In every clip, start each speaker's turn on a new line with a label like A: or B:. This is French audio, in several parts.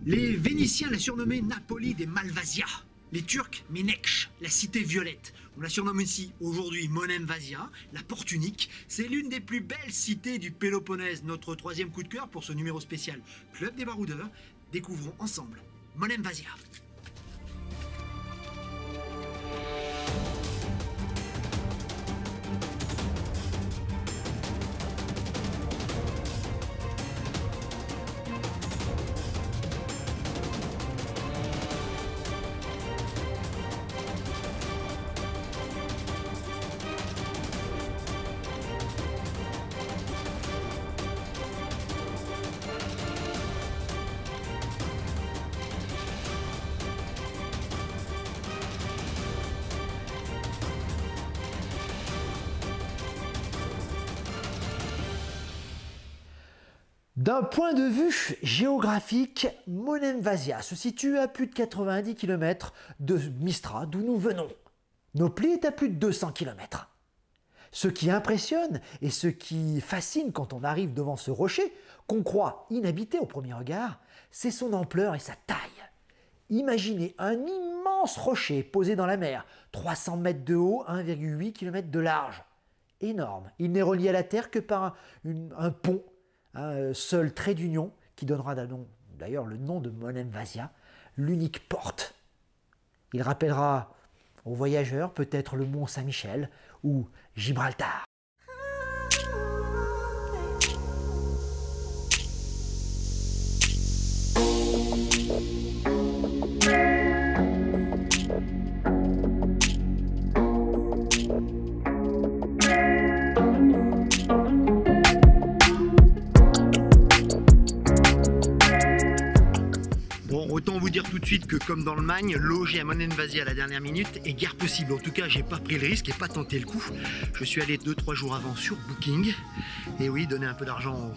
A: Les Vénitiens la surnommaient Napoli des Malvasia. Les Turcs, Meneksh, la cité violette. On la surnomme ici aujourd'hui Monem Vasia, la porte unique. C'est l'une des plus belles cités du Péloponnèse. Notre troisième coup de cœur pour ce numéro spécial Club des Baroudeurs. Découvrons ensemble Monem Vasia.
B: D'un point de vue géographique, Monem Vasia se situe à plus de 90 km de Mistra, d'où nous venons. Nopli est à plus de 200 km. Ce qui impressionne et ce qui fascine quand on arrive devant ce rocher, qu'on croit inhabité au premier regard, c'est son ampleur et sa taille. Imaginez un immense rocher posé dans la mer, 300 mètres de haut, 1,8 km de large. Énorme. Il n'est relié à la terre que par un pont, un seul trait d'union qui donnera d'ailleurs le nom de Monem Vasia, l'unique porte. Il rappellera aux voyageurs peut-être le mont Saint-Michel ou Gibraltar.
A: Autant vous dire tout de suite que comme dans le Magne, loger à Monem Vasia à la dernière minute est guère possible. En tout cas, j'ai pas pris le risque et pas tenté le coup. Je suis allé 2-3 jours avant sur Booking. Et oui, donner un peu d'argent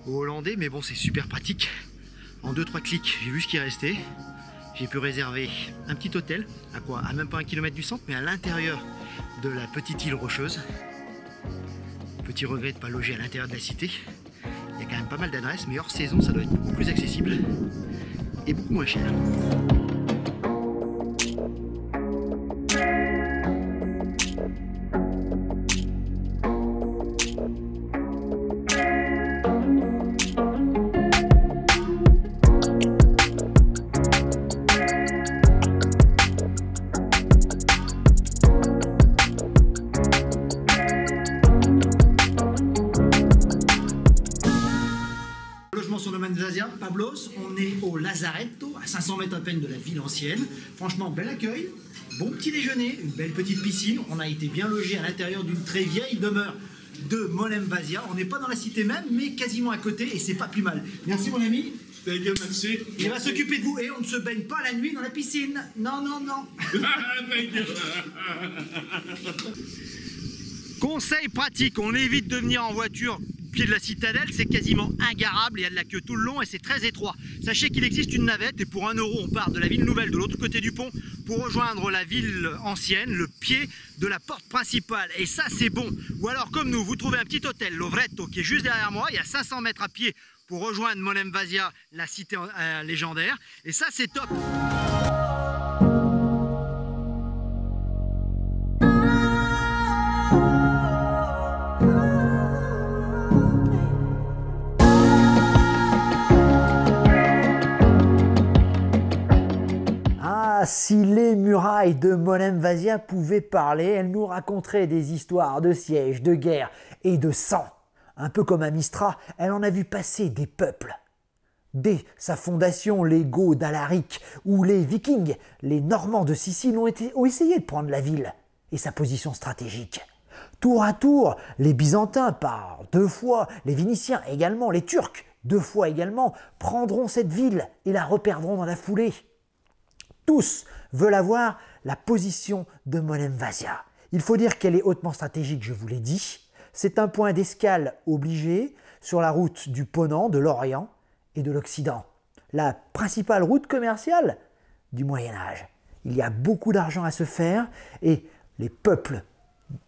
A: aux Hollandais, mais bon, c'est super pratique. En 2-3 clics, j'ai vu ce qui restait. J'ai pu réserver un petit hôtel, à même pas 1 kilomètre du centre, mais à l'intérieur de la petite île rocheuse. Petit regret de ne pas loger à l'intérieur de la cité. Il y a quand même pas mal d'adresses, mais hors saison, ça doit être beaucoup plus accessible. Et beaucoup moins cher. Sur le Monem Vasia, Pablos, on est au Lazaretto, à 500 mètres à peine de la ville ancienne. Franchement, bel accueil, bon petit déjeuner, une belle petite piscine. On a été bien logé à l'intérieur d'une très vieille demeure de Monem Vasia. On n'est pas dans la cité même, mais quasiment à côté, et c'est pas plus mal. Merci mon ami.
C: Merci.
A: Il va s'occuper de vous, et on ne se baigne pas la nuit dans la piscine. Non, non, non. Conseil pratique, on évite de venir en voiture pied de la citadelle, c'est quasiment ingarable, il y a de la queue tout le long et c'est très étroit. Sachez qu'il existe une navette et pour 1 euro on part de la ville nouvelle de l'autre côté du pont pour rejoindre la ville ancienne, le pied de la porte principale, et ça c'est bon. Ou alors comme nous, vous trouvez un petit hôtel, l'Ovretto, qui est juste derrière moi, il y a 500 mètres à pied pour rejoindre Monem Vasia, la cité légendaire, et ça c'est top.
B: Si les murailles de Monem Vasia pouvaient parler, elles nous raconteraient des histoires de sièges, de guerre et de sang. Un peu comme à Mistra, elle en a vu passer des peuples. Dès sa fondation, les Goths d'Alaric ou les Vikings, les Normands de Sicile ont essayé de prendre la ville et sa position stratégique. Tour à tour, les Byzantins par 2 fois, les Vénitiens également, les Turcs 2 fois également, prendront cette ville et la reperdront dans la foulée. Tous veulent avoir la position de Monem Vasia. Il faut dire qu'elle est hautement stratégique, je vous l'ai dit. C'est un point d'escale obligé sur la route du Ponant, de l'Orient et de l'Occident. La principale route commerciale du Moyen-Âge. Il y a beaucoup d'argent à se faire et les peuples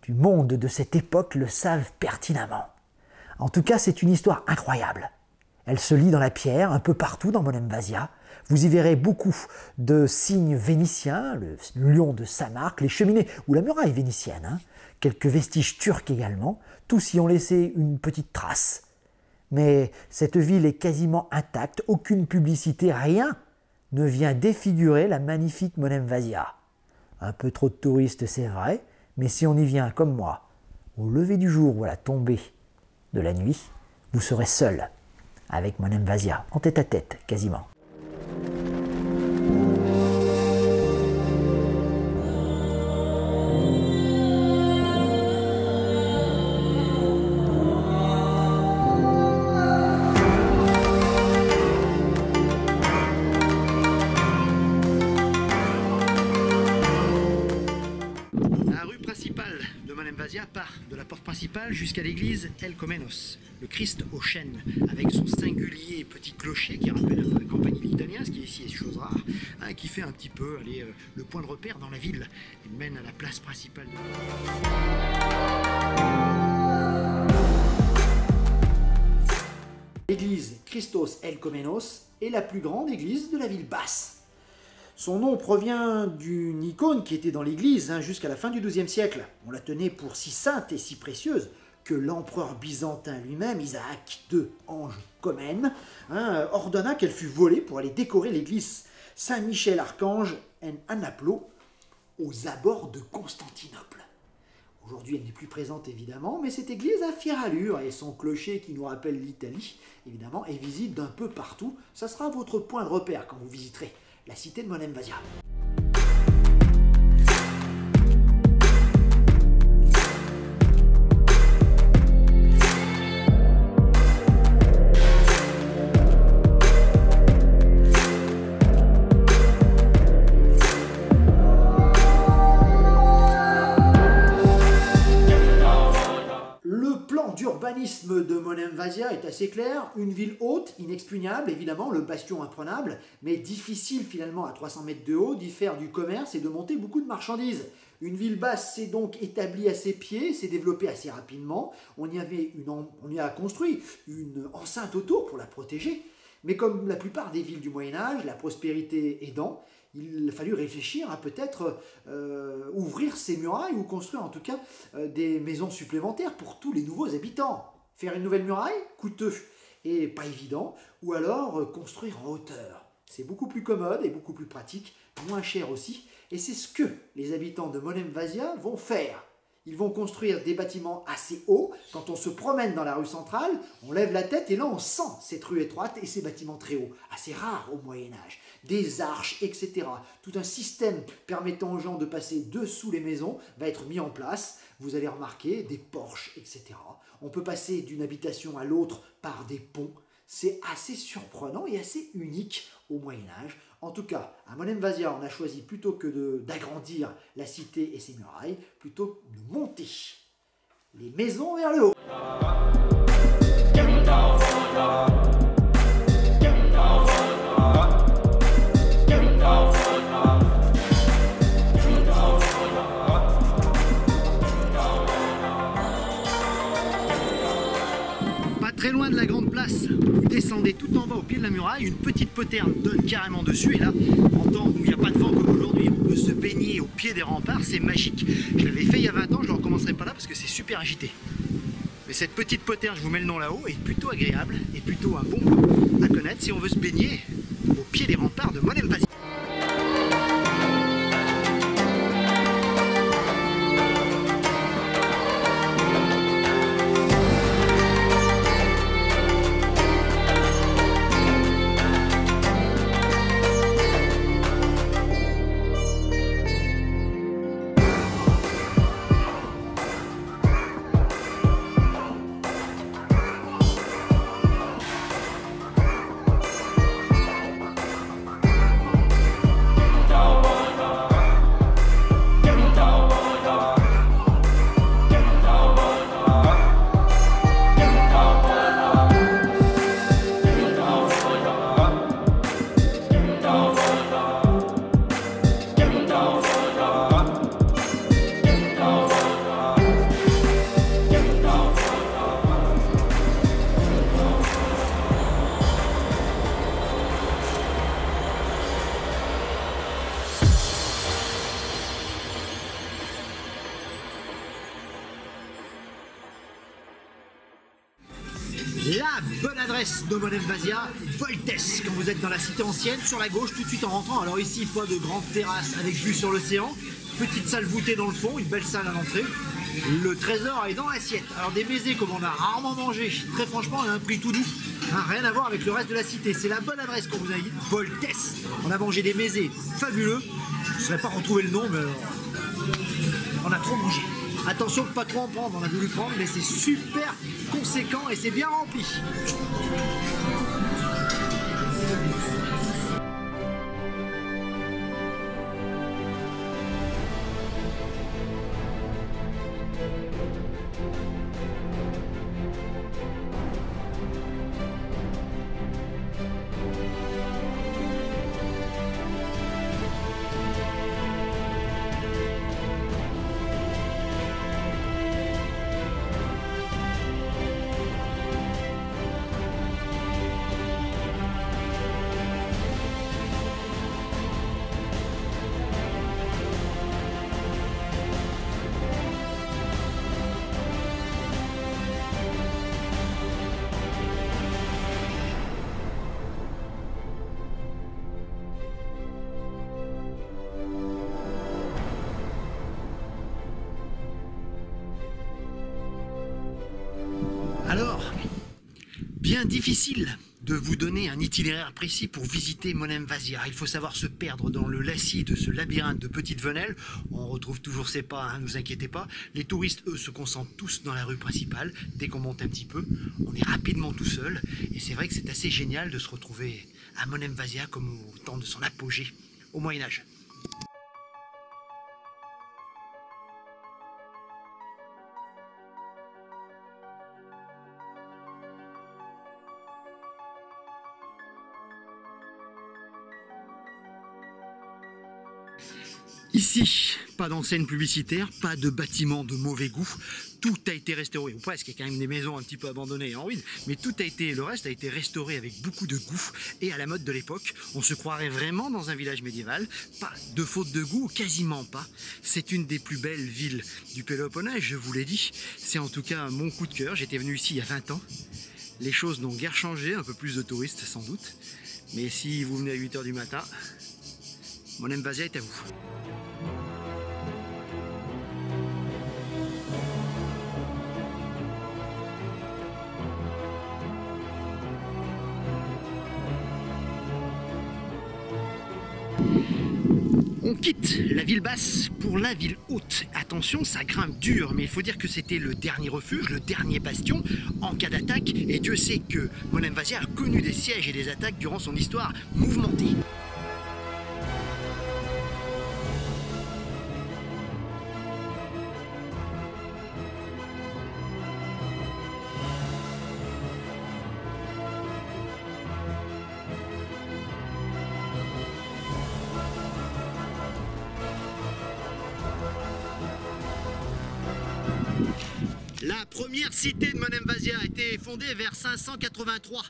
B: du monde de cette époque le savent pertinemment. En tout cas, c'est une histoire incroyable. Elle se lit dans la pierre, un peu partout dans Monem Vasia. Vous y verrez beaucoup de signes vénitiens, le lion de Saint-Marc, les cheminées ou la muraille vénitienne, hein. Quelques vestiges turcs également, tous y ont laissé une petite trace. Mais cette ville est quasiment intacte, aucune publicité, rien ne vient défigurer la magnifique Monem Vasia. Un peu trop de touristes, c'est vrai, mais si on y vient comme moi, au lever du jour ou à la tombée de la nuit, vous serez seul avec Monem Vasia, en tête à tête quasiment.
A: Part de la porte principale jusqu'à l'église El Comenos, le Christ aux chênes, avec son singulier petit clocher qui rappelle un peu le campanile italien, ce qui ici est chose rare, hein, qui fait un petit peu le point de repère dans la ville. Il mène à la place principale de... L'église Christos El Comenos est la plus grande église de la ville basse. Son nom provient d'une icône qui était dans l'église jusqu'à la fin du XIIe siècle. On la tenait pour si sainte et si précieuse que l'empereur byzantin lui-même, Isaac II Ange Comène, ordonna qu'elle fût volée pour aller décorer l'église Saint-Michel-Archange en Anaplo aux abords de Constantinople. Aujourd'hui, elle n'est plus présente évidemment, mais cette église a fière allure et son clocher qui nous rappelle l'Italie, évidemment, est visible d'un peu partout. Ça sera votre point de repère quand vous visiterez la cité de Monem Vasia. L'urbanisme de Monem Vasia est assez clair, une ville haute, inexpugnable, évidemment, le bastion imprenable, mais difficile finalement à 300 mètres de haut d'y faire du commerce et de monter beaucoup de marchandises. Une ville basse s'est donc établie à ses pieds, s'est développée assez rapidement, on y a construit une enceinte autour pour la protéger, mais comme la plupart des villes du Moyen-Âge, la prospérité aidant, il a fallu réfléchir à peut-être ouvrir ces murailles ou construire en tout cas des maisons supplémentaires pour tous les nouveaux habitants. Faire une nouvelle muraille, coûteux et pas évident, ou alors construire en hauteur. C'est beaucoup plus commode et beaucoup plus pratique, moins cher aussi, et c'est ce que les habitants de Monem Vasia vont faire. Ils vont construire des bâtiments assez hauts. Quand on se promène dans la rue centrale, on lève la tête et là on sent cette rue étroite et ces bâtiments très hauts, assez rares au Moyen-Âge. Des arches, etc. Tout un système permettant aux gens de passer dessous les maisons va être mis en place. Vous allez remarquer des porches, etc. On peut passer d'une habitation à l'autre par des ponts. C'est assez surprenant et assez unique au Moyen-Âge. En tout cas, à Monem Vasia, on a choisi plutôt que d'agrandir la cité et ses murailles, plutôt de monter les maisons vers le haut. Très loin de la grande place, vous descendez tout en bas au pied de la muraille, une petite poterne donne carrément dessus et là, en temps où il n'y a pas de vent comme aujourd'hui, on peut se baigner au pied des remparts, c'est magique. Je l'avais fait il y a 20 ans, je ne le recommencerai pas là parce que c'est super agité. Mais cette petite poterne, je vous mets le nom là-haut, est plutôt agréable et plutôt un bon point à connaître si on veut se baigner au pied des remparts de Monem Vasia. La bonne adresse de Monem Vasia, Voltes, quand vous êtes dans la cité ancienne, sur la gauche, tout de suite en rentrant. Alors ici, pas de grande terrasse avec vue sur l'océan, petite salle voûtée dans le fond, une belle salle à l'entrée. Le trésor est dans l'assiette. Alors des baisers comme on a rarement mangé, très franchement, on a un prix tout doux. Hein, rien à voir avec le reste de la cité. C'est la bonne adresse qu'on vous a dit, Voltes. On a mangé des baisers fabuleux. Je ne saurais pas retrouver le nom, mais on a trop mangé. Attention de pas trop en prendre, on a voulu prendre, mais c'est super conséquent et c'est bien rempli. Alors, bien difficile de vous donner un itinéraire précis pour visiter Monem Vasia. Il faut savoir se perdre dans le lacis de ce labyrinthe de petites venelles. On retrouve toujours ses pas, hein, ne vous inquiétez pas. Les touristes, eux, se concentrent tous dans la rue principale. Dès qu'on monte un petit peu, on est rapidement tout seul. Et c'est vrai que c'est assez génial de se retrouver à Monem Vasia comme au temps de son apogée, au Moyen-Âge. Ici, pas d'enseigne publicitaire, pas de bâtiment de mauvais goût, tout a été restauré, ou presque, il y a quand même des maisons un petit peu abandonnées et en ruine, mais le reste a été restauré avec beaucoup de goût et à la mode de l'époque. On se croirait vraiment dans un village médiéval, pas de faute de goût, quasiment pas. C'est une des plus belles villes du Péloponnèse, je vous l'ai dit, c'est en tout cas mon coup de cœur. J'étais venu ici il y a 20 ans, les choses n'ont guère changé, un peu plus de touristes sans doute, mais si vous venez à 8 h du matin, Monem Vasia est à vous. On quitte la ville basse pour la ville haute. Attention, ça grimpe dur, mais il faut dire que c'était le dernier refuge, le dernier bastion en cas d'attaque. Et Dieu sait que Monem Vasia a connu des sièges et des attaques durant son histoire mouvementée. La première cité de Monem Vasia a été fondée vers 583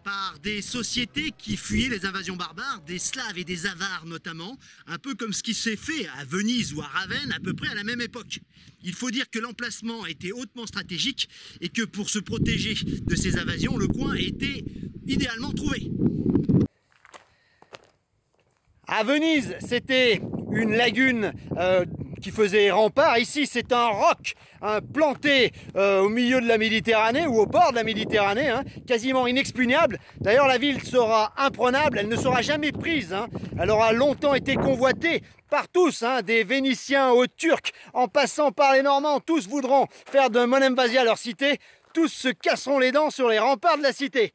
A: par des sociétés qui fuyaient les invasions barbares, des Slaves et des Avars notamment, un peu comme ce qui s'est fait à Venise ou à Ravenne à peu près à la même époque. Il faut dire que l'emplacement était hautement stratégique et que pour se protéger de ces invasions, le coin était idéalement trouvé. À Venise, c'était une lagune qui faisait rempart. Ici, c'est un roc planté au milieu de la Méditerranée ou au bord de la Méditerranée, quasiment inexpugnable. D'ailleurs, la ville sera imprenable, elle ne sera jamais prise. Elle aura longtemps été convoitée par tous, des Vénitiens aux Turcs, en passant par les Normands. Tous voudront faire de Monem Vasia leur cité. Tous se casseront les dents sur les remparts de la cité.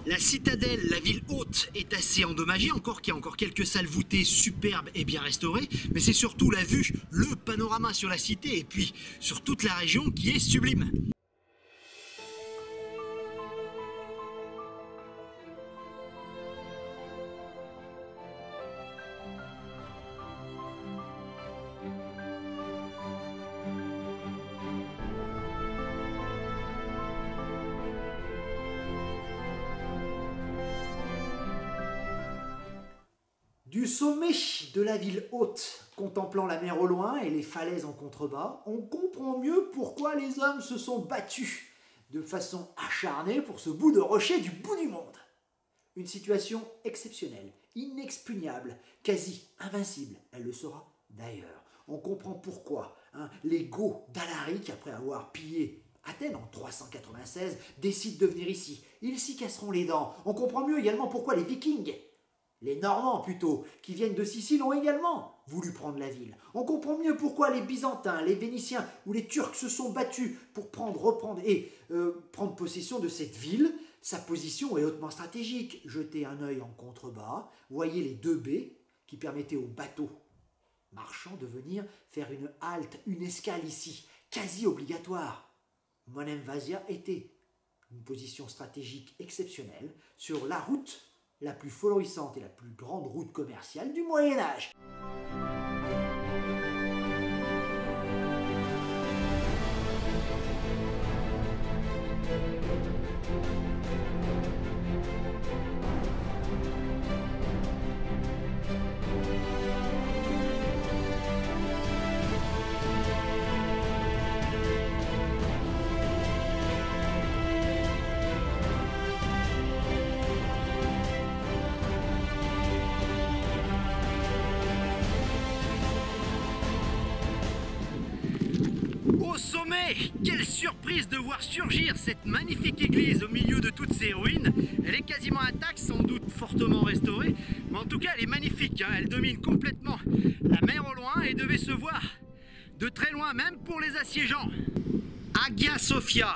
A: La citadelle, la ville haute, est assez endommagée, encore qu'il y a encore quelques salles voûtées superbes et bien restaurées, mais c'est surtout la vue, le panorama sur la cité et puis sur toute la région qui est sublime.
B: Du sommet de la ville haute, contemplant la mer au loin et les falaises en contrebas, on comprend mieux pourquoi les hommes se sont battus de façon acharnée pour ce bout de rocher du bout du monde. Une situation exceptionnelle, inexpugnable, quasi invincible. Elle le sera d'ailleurs. On comprend pourquoi les Goths d'Alaric, après avoir pillé Athènes en 396, décident de venir ici. Ils s'y casseront les dents. On comprend mieux également pourquoi les Vikings, les Normands plutôt, qui viennent de Sicile, ont également voulu prendre la ville. On comprend mieux pourquoi les Byzantins, les Vénitiens ou les Turcs se sont battus pour prendre possession de cette ville. Sa position est hautement stratégique. Jetez un œil en contrebas, voyez les deux baies qui permettaient aux bateaux marchands de venir faire une halte, une escale ici, quasi obligatoire. Monem Vasia était une position stratégique exceptionnelle sur la route la plus florissante et la plus grande route commerciale du Moyen-Âge.
A: Au sommet, quelle surprise de voir surgir cette magnifique église au milieu de toutes ces ruines. Elle est quasiment intacte, sans doute fortement restaurée, mais en tout cas elle est magnifique, elle domine complètement la mer au loin et devait se voir de très loin même pour les assiégeants. Hagia Sophia,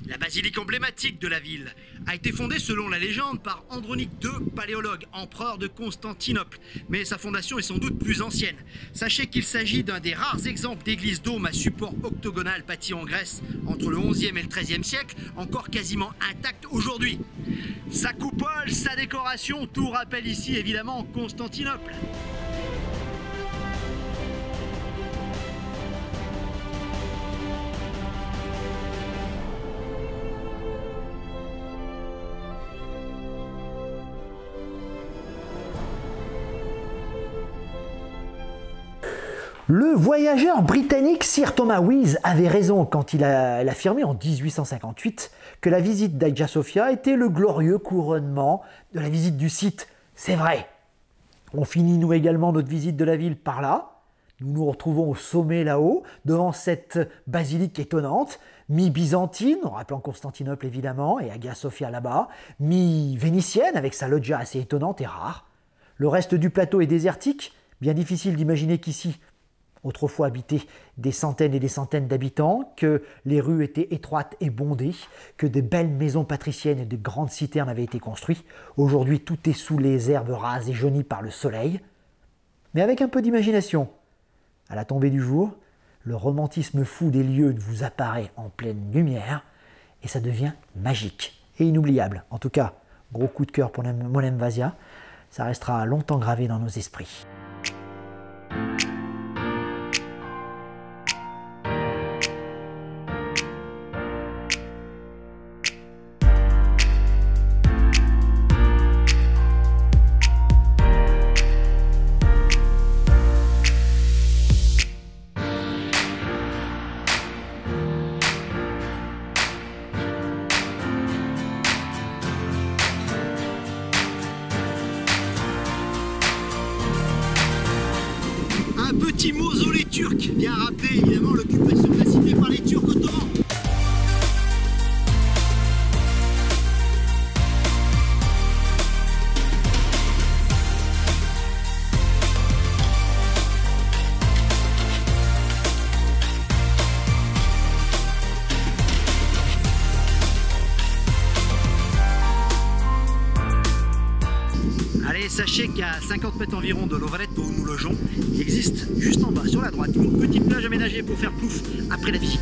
A: la basilique emblématique de la ville, a été fondée selon la légende par Andronique II, paléologue, empereur de Constantinople. Mais sa fondation est sans doute plus ancienne. Sachez qu'il s'agit d'un des rares exemples d'église dôme à support octogonal bâtie en Grèce entre le XIe et le XIIIe siècle, encore quasiment intacte aujourd'hui. Sa coupole, sa décoration, tout rappelle ici évidemment Constantinople.
B: Le voyageur britannique Sir Thomas Wyse avait raison quand il a affirmé en 1858 que la visite d'Hagia Sophia était le glorieux couronnement de la visite du site. C'est vrai. On finit nous également notre visite de la ville par là. Nous nous retrouvons au sommet là-haut, devant cette basilique étonnante, mi-byzantine, en rappelant Constantinople évidemment, et Hagia Sophia là-bas, mi-vénitienne avec sa loggia assez étonnante et rare. Le reste du plateau est désertique, bien difficile d'imaginer qu'ici, autrefois habité des centaines et des centaines d'habitants, que les rues étaient étroites et bondées, que de belles maisons patriciennes et de grandes citernes avaient été construites. Aujourd'hui, tout est sous les herbes rases et jaunies par le soleil. Mais avec un peu d'imagination, à la tombée du jour, le romantisme fou des lieux vous apparaît en pleine lumière et ça devient magique et inoubliable. En tout cas, gros coup de cœur pour Monem Vasia, ça restera longtemps gravé dans nos esprits.
A: Un petit mausolée turc vient rappeler évidemment l'occupation de la cité par les Turcs ottomans. Sachez qu'à 50 mètres environ de l'Ovaletto où nous logeons, il existe juste en bas sur la droite une petite plage aménagée pour faire plouf après la visite.